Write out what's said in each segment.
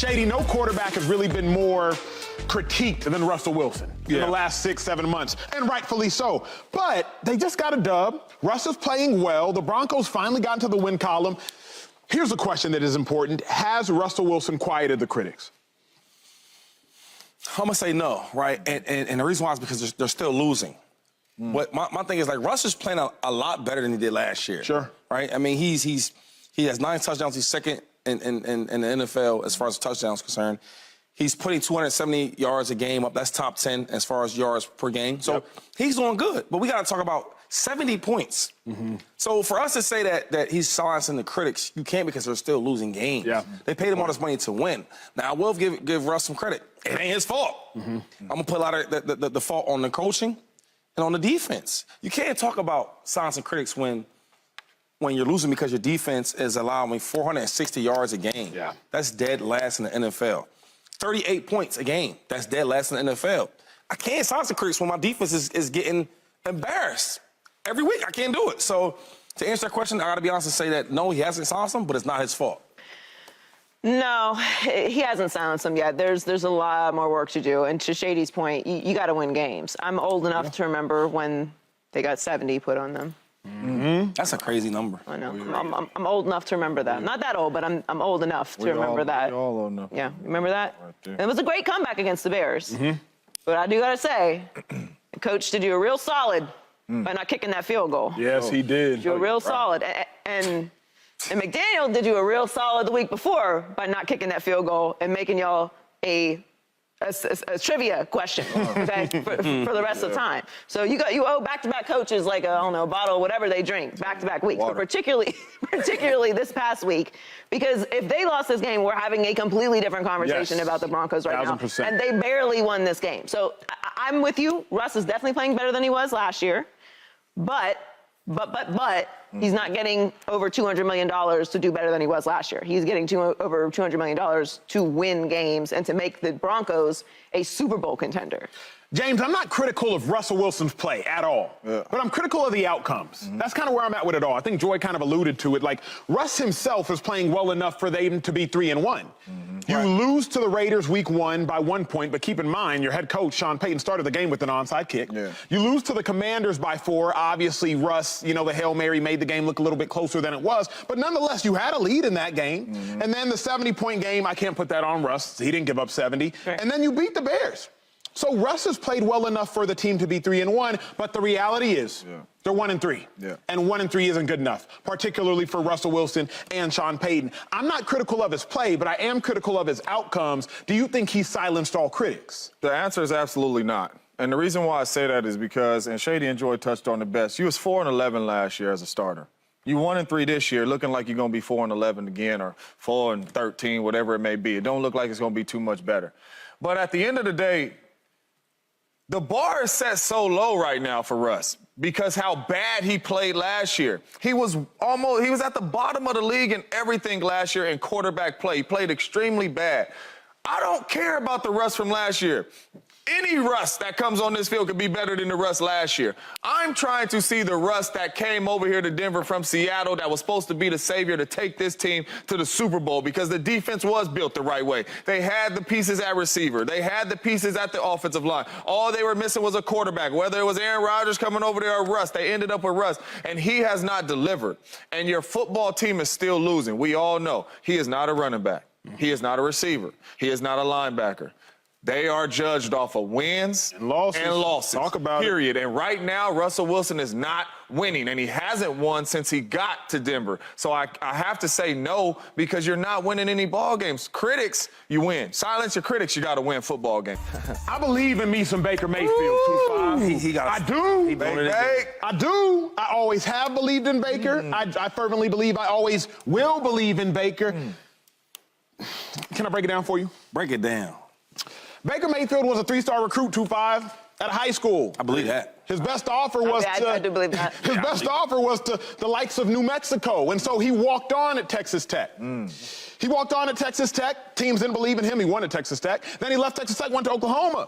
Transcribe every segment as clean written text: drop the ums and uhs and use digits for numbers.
Shady, no quarterback has really been more critiqued than Russell Wilson in the last 6-7 months, and rightfully so. But they just got a dub. Russ is playing well. The Broncos finally got into the win column. Here's a question that is important. Has Russell Wilson quieted the critics? I'm going to say no, right? And the reason why is because they're still losing. But my thing is, like, Russ is playing a lot better than he did last year. Sure. Right? I mean, he has 9 touchdowns. He's second in the NFL as far as touchdowns concerned. He's putting 270 yards a game up. That's top 10 as far as yards per game. So he's doing good. But we got to talk about 70 points. So for us to say that he's silencing the critics, you can't, because they're still losing games. They paid him all this money to win. Now, I will give Russ some credit. It ain't his fault. I'm going to put a lot of the fault on the coaching and on the defense. You can't talk about silencing critics when you're losing because your defense is allowing 460 yards a game. That's dead last in the NFL. 38 points a game. That's dead last in the NFL. I can't silence the critics when my defense is getting embarrassed every week. I can't do it. So to answer that question, I got to be honest and say that, no, he hasn't silenced them, but it's not his fault. No, he hasn't silenced them yet. There's a lot more work to do. And to Shady's point, you got to win games. I'm old enough to remember when they got 70 put on them. That's a crazy number. I know. I'm old enough to remember that. Not that old, but I'm old enough to remember that. We all old enough. Yeah, remember that? Right there. It was a great comeback against the Bears. But I do got to say, the coach did you a real solid by not kicking that field goal. Yes, he did. Did you a real solid. And McDaniel did you a real solid the week before by not kicking that field goal and making y'all a trivia question, okay, for the rest of the time. So you owe back-to-back coaches like I don't know, a bottle of whatever they drink back-to-back weeks, but particularly this past week, because if they lost this game, we're having a completely different conversation about the Broncos right now, and they barely won this game. So I'm with you. Russ is definitely playing better than he was last year, but he's not getting over $200 million to do better than he was last year. He's getting over $200 million to win games and to make the Broncos a Super Bowl contender. James, I'm not critical of Russell Wilson's play at all, but I'm critical of the outcomes. That's kind of where I'm at with it all. I think Joy kind of alluded to it. Like, Russ himself is playing well enough for them to be 3-1. You lose to the Raiders week 1 by 1 point, but keep in mind, your head coach, Sean Payton, started the game with an onside kick. You lose to the Commanders by 4. Obviously, Russ, the Hail Mary made the game look a little bit closer than it was, but nonetheless, you had a lead in that game. And then the 70-point game, I can't put that on Russ. He didn't give up 70. And then you beat the Bears. So Russ has played well enough for the team to be 3-1, but the reality is they're 1-3. And 1-3 isn't good enough, particularly for Russell Wilson and Sean Payton. I'm not critical of his play, but I am critical of his outcomes. Do you think he silenced all critics? The answer is absolutely not. And the reason why I say that is because, and Shady and Joy touched on the best, you was 4-11 last year as a starter. You 1-3 this year, looking like you're going to be 4-11 again, or 4-13, whatever it may be. It don't look like it's going to be too much better. But at the end of the day, the bar is set so low right now for Russ because how bad he played last year. He was at the bottom of the league in everything last year in quarterback play. He played extremely bad. I don't care about the Russ from last year. Any Russ that comes on this field could be better than the Russ last year. I'm trying to see the Russ that came over here to Denver from Seattle that was supposed to be the savior to take this team to the Super Bowl because the defense was built the right way. They had the pieces at receiver. They had the pieces at the offensive line. All they were missing was a quarterback, whether it was Aaron Rodgers coming over there or Russ. They ended up with Russ, and he has not delivered. And your football team is still losing. We all know he is not a running back. He is not a receiver. He is not a linebacker. They are judged off of wins and losses. Talk about period. And right now, Russell Wilson is not winning, and he hasn't won since he got to Denver. So I have to say no, because you're not winning any ball games. Critics, you win. Silence your critics, you got to win football games. I believe in me some Baker Mayfield. I do. I do. I always have believed in Baker. I fervently believe I always will believe in Baker. Can I break it down for you? Break it down. Baker Mayfield was a 3-star recruit, 2.5, at high school. I believe that. His best offer was I do believe that. His best offer was to the likes of New Mexico, and so he walked on at Texas Tech. He walked on at Texas Tech. Teams didn't believe in him. He won at Texas Tech. Then he left Texas Tech, went to Oklahoma.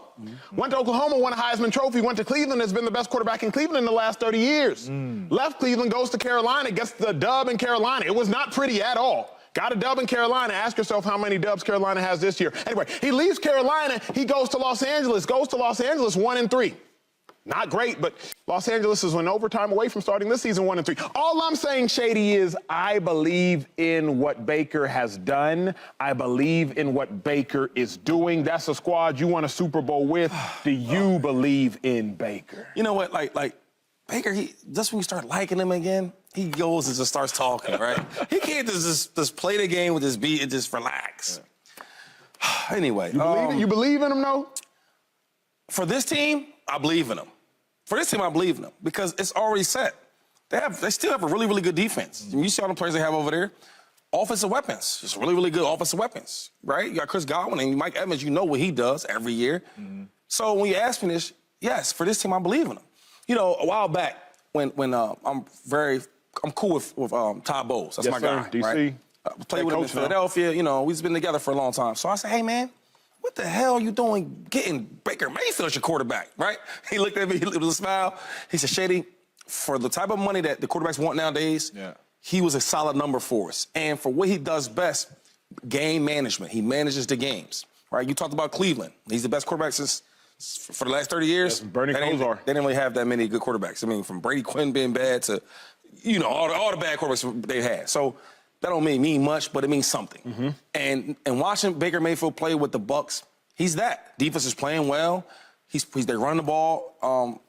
Went to Oklahoma, won a Heisman Trophy, went to Cleveland, has been the best quarterback in Cleveland in the last 30 years. Left Cleveland, goes to Carolina, gets the dub in Carolina. It was not pretty at all. Got a dub in Carolina. Ask yourself how many dubs Carolina has this year. Anyway, he leaves Carolina. He goes to Los Angeles. 1-3. Not great, but Los Angeles is an overtime away from starting this season 1-3. All I'm saying, Shady, is I believe in what Baker has done. I believe in what Baker is doing. That's a squad you won a Super Bowl with. Do you believe in Baker? You know what? Like Baker, just when you start liking him again, he goes and just starts talking, right? He can't just play the game with his beat and just relax. Yeah. Anyway. You believe in him, though? For this team, I believe in him. For this team, I believe in them because it's already set. They still have a really, really good defense. And you see all the players they have over there. Offensive weapons, just really, really good offensive weapons, right? You got Chris Godwin and Mike Evans. You know what he does every year. So when you ask me this, yes, for this team, I believe in them. You know, a while back when I'm cool with Todd Bowles. That's my guy, DC. right? Played with him in Philadelphia. You know, we've been together for a long time. So I said, hey, man, what the hell are you doing getting Baker Mayfield as your quarterback, right? He looked at me with a smile. He said, Shady, for the type of money that the quarterbacks want nowadays, he was a solid number for us. And for what he does best, game management. He manages the games, right? You talked about Cleveland. He's the best quarterback for the last 30 years. Yes, Bernie Kosar. They didn't really have that many good quarterbacks. I mean, from Brady Quinn being bad to, you know, all the bad quarterbacks they had. So that don't mean much, but it means something. And watching Baker Mayfield play with the Bucs, he's that. Defense is playing well. They run the ball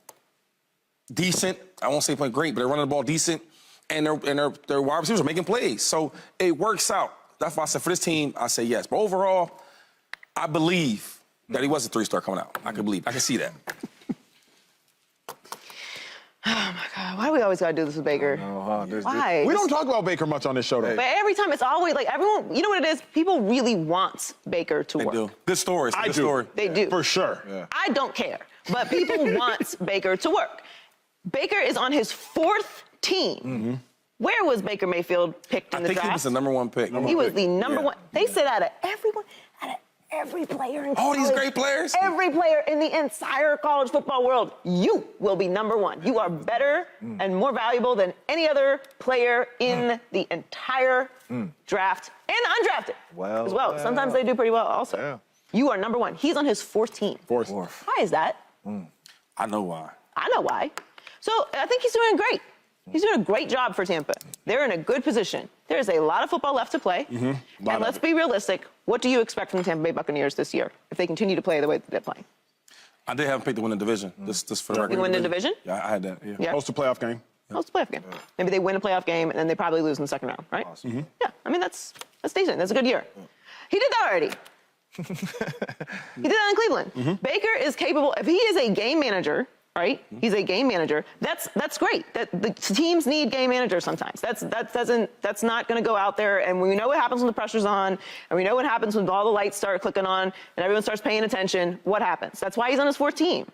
decent. I won't say playing great, but they're running the ball decent. And their wide receivers are making plays. So it works out. That's why I said for this team, I say yes. But overall, I believe that he was a 3-star coming out. I can see that. Oh, my God. Why do we always got to do this with Baker? Why? We don't talk about Baker much on this show, though. But every time it's always like everyone, you know what it is? People really want Baker to work. They do. Good stories. I do. Story. They do. For sure. I don't care. But people want Baker to work. Baker is on his 4th team. Where was Baker Mayfield picked in the draft? I think he was the number 1 pick. He was the number 1. They said out of every player in all these great players? Every player in the entire college football world, you will be number 1. You are better and more valuable than any other player in the entire draft and undrafted as well. Sometimes they do pretty well also. Yeah. You are number 1. He's on his 4th team. Fourth. Why is that? I know why. I know why. So I think he's doing great. He's doing a great job for Tampa. They're in a good position. There's a lot of football left to play. And let's be realistic. What do you expect from the Tampa Bay Buccaneers this year if they continue to play the way that they're playing? I did have him pick to win the division. Just for the record. You win the division? Yeah, I had that. Yeah. Host a playoff game. Host a playoff game. Maybe they win a playoff game and then they probably lose in the second round, right? Yeah, I mean, that's decent. That's a good year. He did that already. He did that in Cleveland. Baker is capable. If he is a game manager, right? He's a game manager. That's great. The teams need game managers sometimes. That's not going to go out there. And we know what happens when the pressure's on, and we know what happens when all the lights start clicking on and everyone starts paying attention. What happens? That's why he's on his 4th team.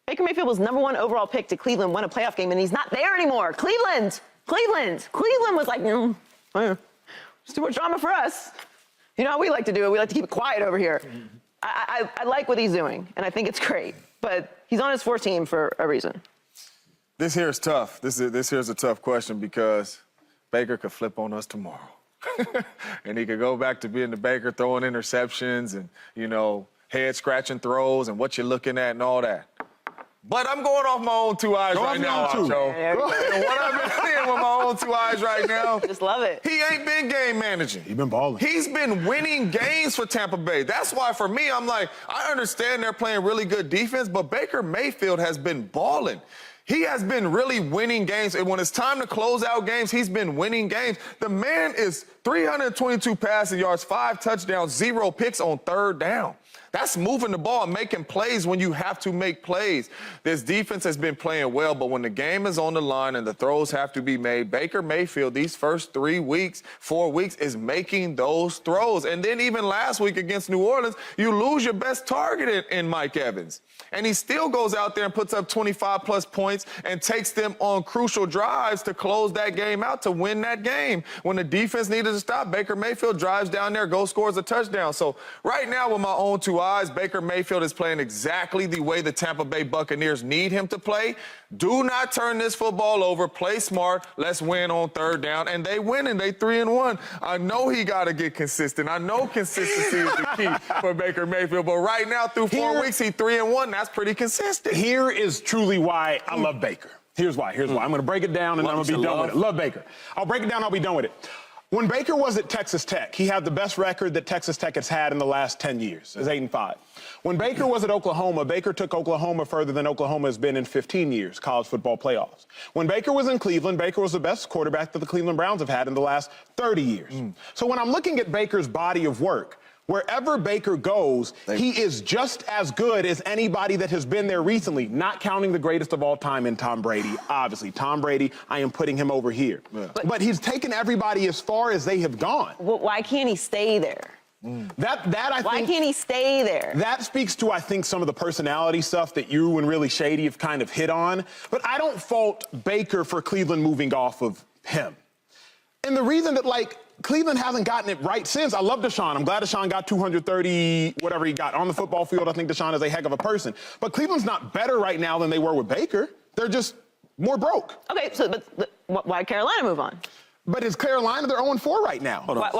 Baker Mayfield was number 1 overall pick to Cleveland, won a playoff game, and he's not there anymore. Cleveland was like, it's too much drama for us. You know how we like to do it. We like to keep it quiet over here. I like what he's doing, and I think it's great. But he's on his 4th team for a reason. This here is tough. This here's a tough question because Baker could flip on us tomorrow. And he could go back to being the Baker throwing interceptions and, you know, head-scratching throws and what you're looking at and all that. But I'm going off my own 2 eyes right now, Acho. And what I've been seeing with my own 2 eyes right now. Just love it. He ain't been game managing. He's been balling. He's been winning games for Tampa Bay. That's why, for me, I'm like, I understand they're playing really good defense, but Baker Mayfield has been balling. He has been really winning games. And when it's time to close out games, he's been winning games. The man is 322 passing yards, 5 touchdowns, 0 picks on 3rd down. That's moving the ball and making plays when you have to make plays. This defense has been playing well, but when the game is on the line and the throws have to be made, Baker Mayfield, these first 4 weeks, is making those throws. And then even last week against New Orleans, you lose your best target in Mike Evans. And he still goes out there and puts up 25-plus points and takes them on crucial drives to close that game out, to win that game. When the defense needed needed to stop. Baker Mayfield drives down there, scores a touchdown. So right now, with my own two eyes, Baker Mayfield is playing exactly the way the Tampa Bay Buccaneers need him to play. Do not turn this football over. Play smart. Let's win on third down. And they win, and they 3-1. I know he got to get consistent. I know consistency is the key for Baker Mayfield. But right now, through 4 weeks, he's 3-1. That's pretty consistent. Here is truly why I love Baker. Here's why. I'm going to break it down, and I'm going to be done with it. Love Baker. I'll break it down. I'll be done with it. When Baker was at Texas Tech, he had the best record that Texas Tech has had in the last 10 years. It's 8-5. When Baker was at Oklahoma, Baker took Oklahoma further than Oklahoma has been in 15 years, college football playoffs. When Baker was in Cleveland, Baker was the best quarterback that the Cleveland Browns have had in the last 30 years. So when I'm looking at Baker's body of work, wherever Baker goes, he is just as good as anybody that has been there recently, not counting the greatest of all time in Tom Brady. Obviously, Tom Brady, I am putting him over here. Yeah. But he's taken everybody as far as they have gone. Well, why can't he stay there? Why can't he stay there? That speaks to, I think, some of the personality stuff that you and really Shady have kind of hit on. But I don't fault Baker for Cleveland moving off of him. And the reason that, Cleveland hasn't gotten it right since. I love Deshaun. I'm glad Deshaun got 230, whatever he got on the football field. I think Deshaun is a heck of a person. But Cleveland's not better right now than they were with Baker. They're just more broke. Okay, so but why Carolina move on? But is Carolina, they're 0-4 right now. Hold on.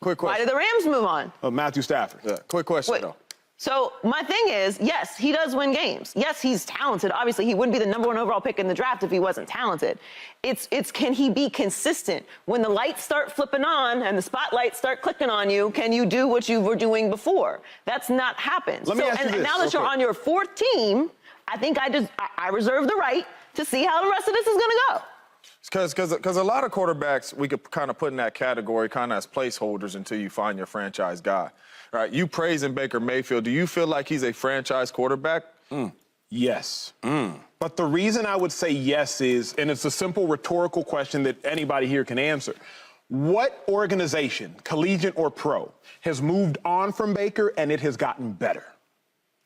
Quick question. Why did the Rams move on? Matthew Stafford. Yeah, quick question, though. So my thing is, yes, he does win games. Yes, he's talented. Obviously, he wouldn't be the #1 overall pick in the draft if he wasn't talented. It's can he be consistent? When the lights start flipping on and the spotlights start clicking on you, can you do what you were doing before? That's not happened. Let me ask you this. And now that you're on your 4th team, I think I reserve the right to see how the rest of this is going to go. Because a lot of quarterbacks we could kind of put in that category kind of as placeholders until you find your franchise guy. Right? You praising Baker Mayfield. Do you feel like he's a franchise quarterback? Yes. But the reason I would say yes is, and it's a simple rhetorical question that anybody here can answer. What organization, collegiate or pro, has moved on from Baker and it has gotten better?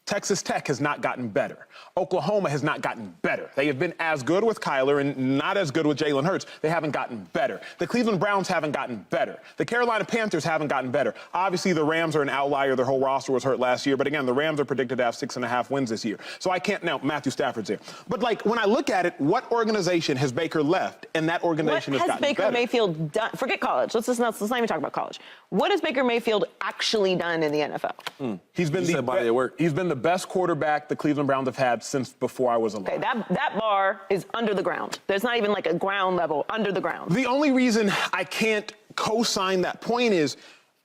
Texas Tech has not gotten better. Oklahoma has not gotten better. They have been as good with Kyler and not as good with Jalen Hurts. They haven't gotten better. The Cleveland Browns haven't gotten better. The Carolina Panthers haven't gotten better. Obviously, the Rams are an outlier. Their whole roster was hurt last year. But again, the Rams are predicted to have 6.5 wins this year. So I can't now, Matthew Stafford's there. But when I look at it, what organization has Baker left and that organization has gotten better? What has Baker Mayfield done? Forget college. Let's not even talk about college. What has Baker Mayfield actually done in the NFL? He's been the best quarterback the Cleveland Browns have had since before I was alive. Okay, that bar is under the ground. There's not even a ground level under the ground. The only reason I can't co-sign that point is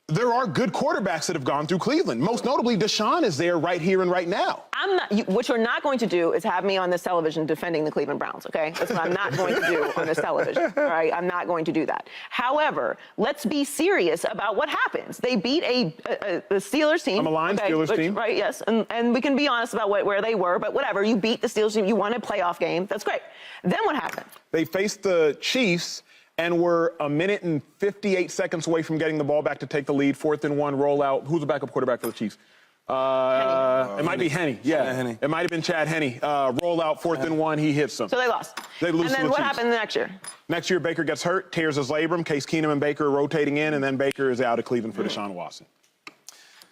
there are good quarterbacks that have gone through Cleveland. Most notably, Deshaun is there right here and right now. What you're not going to do is have me on this television defending the Cleveland Browns, okay? That's what I'm not going to do on this television, all right? I'm not going to do that. However, let's be serious about what happens. They beat a Steelers team. I'm a Lions Steelers team. Right, yes. And we can be honest about where they were, but whatever. You beat the Steelers team. You won a playoff game. That's great. Then what happened? They faced the Chiefs and were 1 minute and 58 seconds away from getting the ball back to take the lead. 4th and 1, rollout. Who's the backup quarterback for the Chiefs? It might be Henne. Yeah, Henne. It might have been Chad Henne. Rollout, 4th and 1, he hits them. So they lost. They lose and then to the what Chiefs. happened the next year? Next year, Baker gets hurt, tears his labrum. Case Keenum and Baker are rotating in, and then Baker is out of Cleveland for Deshaun Watson.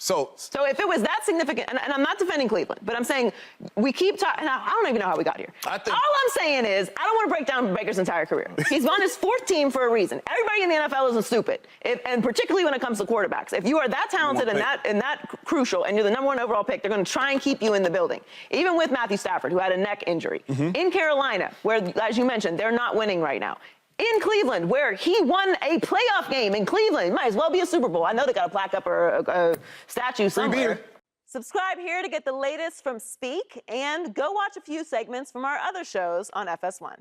So if it was that significant, and I'm not defending Cleveland, but I'm saying we keep talking, and I don't even know how we got here. All I'm saying is I don't want to break down Baker's entire career. He's on his 4th team for a reason. Everybody in the NFL isn't stupid, and particularly when it comes to quarterbacks. If you are that talented and that crucial, and you're the #1 overall pick, they're going to try and keep you in the building. Even with Matthew Stafford, who had a neck injury. In Carolina, where, as you mentioned, they're not winning right now. In Cleveland, where he won a playoff game in Cleveland. It might as well be a Super Bowl. I know they got a plaque up or a statue somewhere. Subscribe here to get the latest from Speak, and go watch a few segments from our other shows on FS1.